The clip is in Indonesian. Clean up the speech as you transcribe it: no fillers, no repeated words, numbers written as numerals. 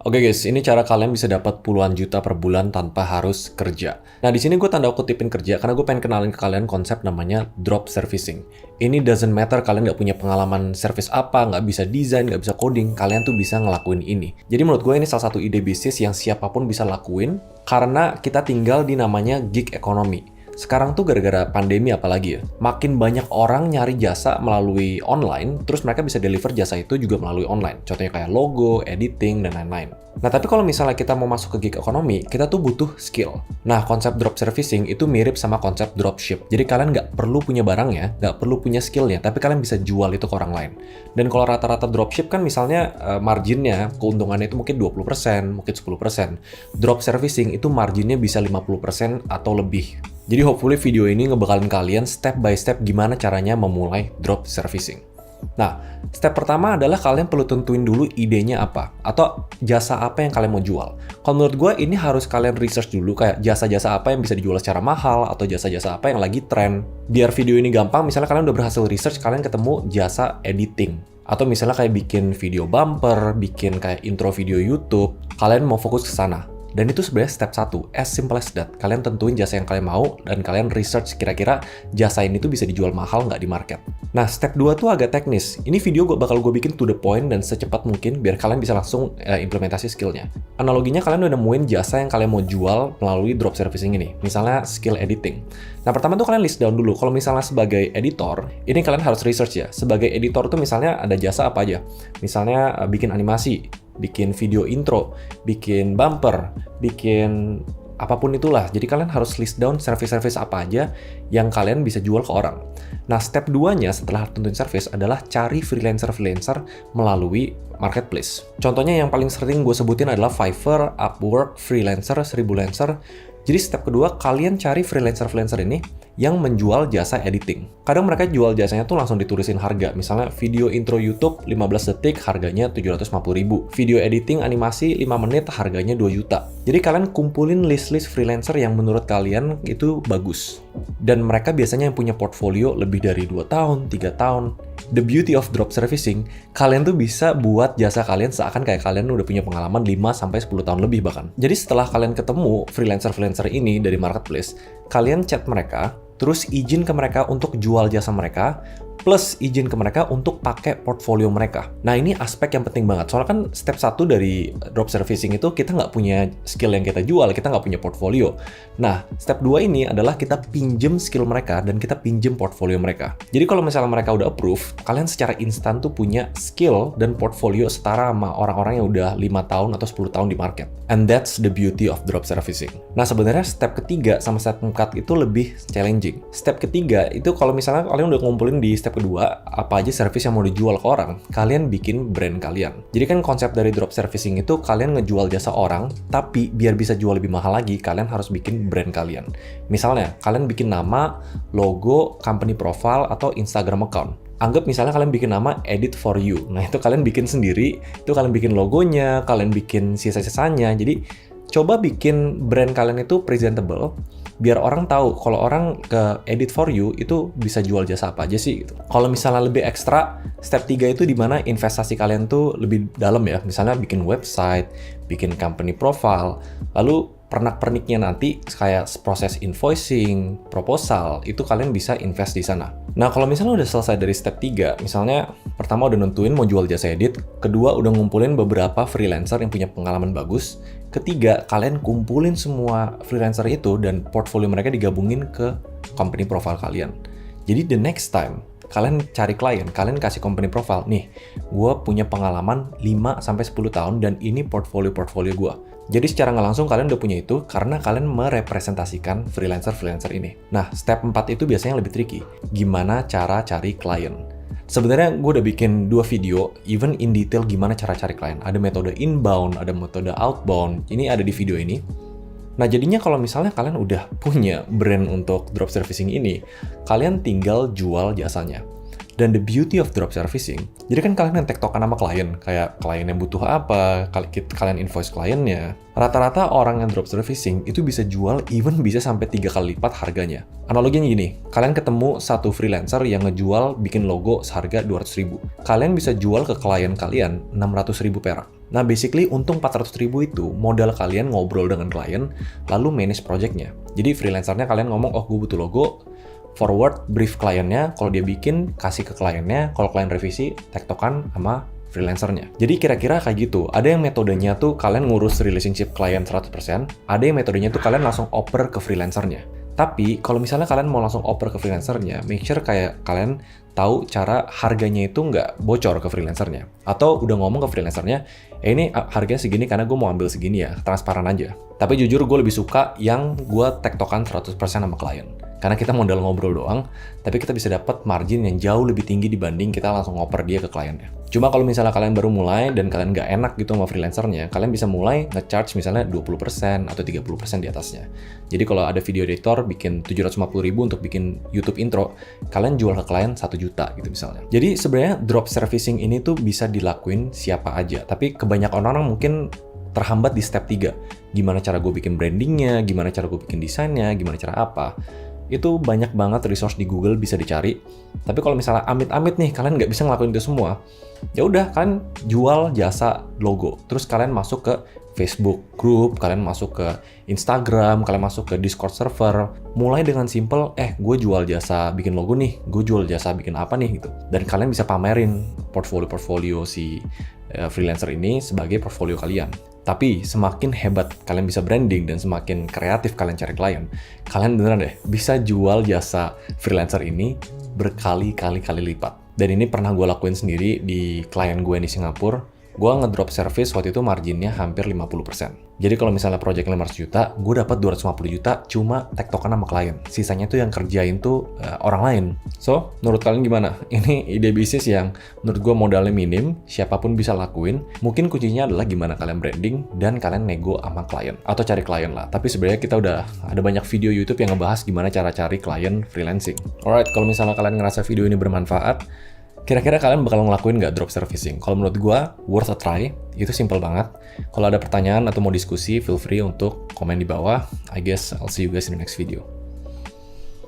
Oke guys, ini cara kalian bisa dapat puluhan juta per bulan tanpa harus kerja. Nah, di sini gue tanda kutipin kerja karena gue pengen kenalin ke kalian konsep namanya drop servicing. Ini doesn't matter kalian nggak punya pengalaman service apa, nggak bisa desain, nggak bisa coding, kalian tuh bisa ngelakuin ini. Jadi menurut gue ini salah satu ide bisnis yang siapapun bisa lakuin karena kita tinggal di namanya gig economy. Sekarang tuh gara-gara pandemi apalagi ya, makin banyak orang nyari jasa melalui online, terus mereka bisa deliver jasa itu juga melalui online. Contohnya kayak logo, editing, dan lain-lain. Nah, tapi kalau misalnya kita mau masuk ke gig economy, kita tuh butuh skill. Nah, konsep drop servicing itu mirip sama konsep dropship. Jadi kalian nggak perlu punya barangnya, nggak perlu punya skillnya, tapi kalian bisa jual itu ke orang lain. Dan kalau rata-rata dropship kan misalnya marginnya, keuntungannya itu mungkin 20%, mungkin 10%. Drop servicing itu marginnya bisa 50% atau lebih. Jadi hopefully video ini ngebekalin kalian step by step gimana caranya memulai drop servicing. Nah, step pertama adalah kalian perlu tentuin dulu idenya apa, atau jasa apa yang kalian mau jual. Kalau menurut gue ini harus kalian research dulu kayak jasa-jasa apa yang bisa dijual secara mahal, atau jasa-jasa apa yang lagi tren. Biar video ini gampang, misalnya kalian udah berhasil research, kalian ketemu jasa editing. Atau misalnya kayak bikin video bumper, bikin kayak intro video YouTube, kalian mau fokus ke sana. Dan itu sebenarnya step 1, as simple as that. Kalian tentuin jasa yang kalian mau, dan kalian research kira-kira jasa ini tuh bisa dijual mahal nggak di market. Nah, step 2 tuh agak teknis. Ini video bakal gue bikin to the point dan secepat mungkin, biar kalian bisa langsung implementasi skillnya. Analoginya, kalian udah nemuin jasa yang kalian mau jual melalui drop servicing ini. Misalnya skill editing. Nah, pertama tuh kalian list down dulu. Kalau misalnya sebagai editor, ini kalian harus research ya. Sebagai editor tuh misalnya ada jasa apa aja. Misalnya bikin animasi, bikin video intro, bikin bumper, bikin apapun itulah. Jadi kalian harus list down service-service apa aja yang kalian bisa jual ke orang. Nah, step 2-nya setelah tentuin service adalah cari freelancer-freelancer melalui marketplace. Contohnya yang paling sering gue sebutin adalah Fiverr, Upwork, Freelancer, 1000lancer. Jadi step kedua, kalian cari freelancer-freelancer ini yang menjual jasa editing. Kadang mereka jual jasanya tuh langsung ditulisin harga. Misalnya video intro YouTube 15 detik harganya 750.000. Video editing animasi 5 menit harganya 2 juta. Jadi kalian kumpulin list-list freelancer yang menurut kalian itu bagus. Dan mereka biasanya yang punya portfolio lebih dari 2 tahun, 3 tahun. The beauty of drop servicing, kalian tuh bisa buat jasa kalian seakan kayak kalian udah punya pengalaman 5-10 tahun lebih bahkan. Jadi setelah kalian ketemu freelancer-freelancer ini dari marketplace, kalian chat mereka, terus izin ke mereka untuk jual jasa mereka, plus izin ke mereka untuk pakai portfolio mereka. Nah, ini aspek yang penting banget. Soalnya kan step 1 dari drop servicing itu kita nggak punya skill yang kita jual, kita nggak punya portfolio. Nah, step 2 ini adalah kita pinjem skill mereka dan kita pinjem portfolio mereka. Jadi kalau misalnya mereka udah approve, kalian secara instan tuh punya skill dan portfolio setara sama orang-orang yang udah 5 tahun atau 10 tahun di market. And that's the beauty of drop servicing. Nah, sebenarnya step ketiga sama step keempat itu lebih challenging. Step ketiga itu kalau misalnya kalian udah ngumpulin di step kedua, apa aja service yang mau dijual ke orang, kalian bikin brand kalian. Jadi kan konsep dari drop servicing itu kalian ngejual jasa orang, tapi biar bisa jual lebih mahal lagi, kalian harus bikin brand kalian. Misalnya, kalian bikin nama, logo, company profile, atau Instagram account. Anggap misalnya kalian bikin nama Edit for You. Nah, itu kalian bikin sendiri, itu kalian bikin logonya, kalian bikin sisa-sisanya. Jadi, coba bikin brand kalian itu presentable, biar orang tahu kalau orang ke Edit for You itu bisa jual jasa apa aja sih gitu. Kalau misalnya lebih ekstra, step 3 itu dimana investasi kalian tuh lebih dalam ya. Misalnya bikin website, bikin company profile, lalu pernak-perniknya nanti kayak proses invoicing, proposal, itu kalian bisa invest di sana. Nah, kalau misalnya udah selesai dari step 3, misalnya pertama udah nentuin mau jual jasa edit, kedua udah ngumpulin beberapa freelancer yang punya pengalaman bagus, ketiga kalian kumpulin semua freelancer itu dan portfolio mereka digabungin ke company profile kalian. Jadi the next time kalian cari klien, kalian kasih company profile, nih, gue punya pengalaman 5-10 tahun dan ini portfolio gue. Jadi secara nggak langsung kalian udah punya itu karena kalian merepresentasikan freelancer-freelancer ini. Nah, step 4 itu biasanya lebih tricky. Gimana cara cari klien? Sebenarnya gue udah bikin 2 video, even in detail gimana cara cari klien. Ada metode inbound, ada metode outbound. Ini ada di video ini. Nah, jadinya kalau misalnya kalian udah punya brand untuk drop servicing ini, kalian tinggal jual jasanya. Dan the beauty of drop servicing, jadi kan kalian yang tektokan sama klien, kayak klien yang butuh apa, kalian invoice kliennya. Rata-rata orang yang drop servicing itu bisa jual even bisa sampai 3 kali lipat harganya. Analoginya gini, kalian ketemu satu freelancer yang ngejual bikin logo seharga 200.000. Kalian bisa jual ke klien kalian 600.000 perak. Nah, basically untung 400.000 itu modal kalian ngobrol dengan klien, lalu manage project-nya. Jadi freelancernya kalian ngomong, oh gue butuh logo, forward brief kliennya, kalau dia bikin, kasih ke kliennya, kalau klien revisi, tektokan sama freelancernya. Jadi kira-kira kayak gitu. Ada yang metodenya tuh kalian ngurus relationship klien 100%, ada yang metodenya tuh kalian langsung oper ke freelancernya. Tapi kalau misalnya kalian mau langsung oper ke freelancernya, make sure kayak kalian tahu cara harganya itu nggak bocor ke freelancernya. Atau udah ngomong ke freelancernya, ini harganya segini karena gue mau ambil segini ya, transparan aja. Tapi jujur gue lebih suka yang gue tektokan 100% sama klien. Karena kita modal ngobrol doang, tapi kita bisa dapat margin yang jauh lebih tinggi dibanding kita langsung ngoper dia ke kliennya. Cuma kalau misalnya kalian baru mulai dan kalian nggak enak gitu sama freelancernya, kalian bisa mulai nge-charge misalnya 20% atau 30% di atasnya. Jadi kalau ada video editor bikin 750.000 untuk bikin YouTube intro, kalian jual ke klien 1 juta gitu misalnya. Jadi sebenarnya drop servicing ini tuh bisa dilakuin siapa aja, tapi kebanyakan orang mungkin terhambat di step 3. Gimana cara gue bikin brandingnya, gimana cara gue bikin desainnya, gimana cara apa. Itu banyak banget resource di Google bisa dicari. Tapi kalau misalnya amit-amit nih kalian nggak bisa ngelakuin itu semua, ya udah kalian jual jasa logo. Terus kalian masuk ke Facebook group, kalian masuk ke Instagram, kalian masuk ke Discord server. Mulai dengan simple, gue jual jasa bikin logo nih, gue jual jasa bikin apa nih gitu. Dan kalian bisa pamerin portfolio si freelancer ini sebagai portfolio kalian. Tapi semakin hebat kalian bisa branding dan semakin kreatif kalian cari klien, kalian beneran deh bisa jual jasa freelancer ini berkali-kali lipat. Dan ini pernah gue lakuin sendiri di klien gue di Singapura. Gue ngedrop service waktu itu marginnya hampir 50%. Jadi kalau misalnya project 500 juta, gue dapat 250 juta cuma tektokan sama klien. Sisanya tuh yang kerjain tuh orang lain. So, menurut kalian gimana? Ini ide bisnis yang menurut gue modalnya minim, siapapun bisa lakuin. Mungkin kuncinya adalah gimana kalian branding dan kalian nego sama klien. Atau cari klien lah. Tapi sebenarnya kita udah ada banyak video YouTube yang ngebahas gimana cara cari klien freelancing. Alright, kalau misalnya kalian ngerasa video ini bermanfaat, kira-kira kalian bakal ngelakuin nggak drop servicing? Kalau menurut gue, worth a try. Itu simple banget. Kalau ada pertanyaan atau mau diskusi, feel free untuk komen di bawah. I guess I'll see you guys in the next video.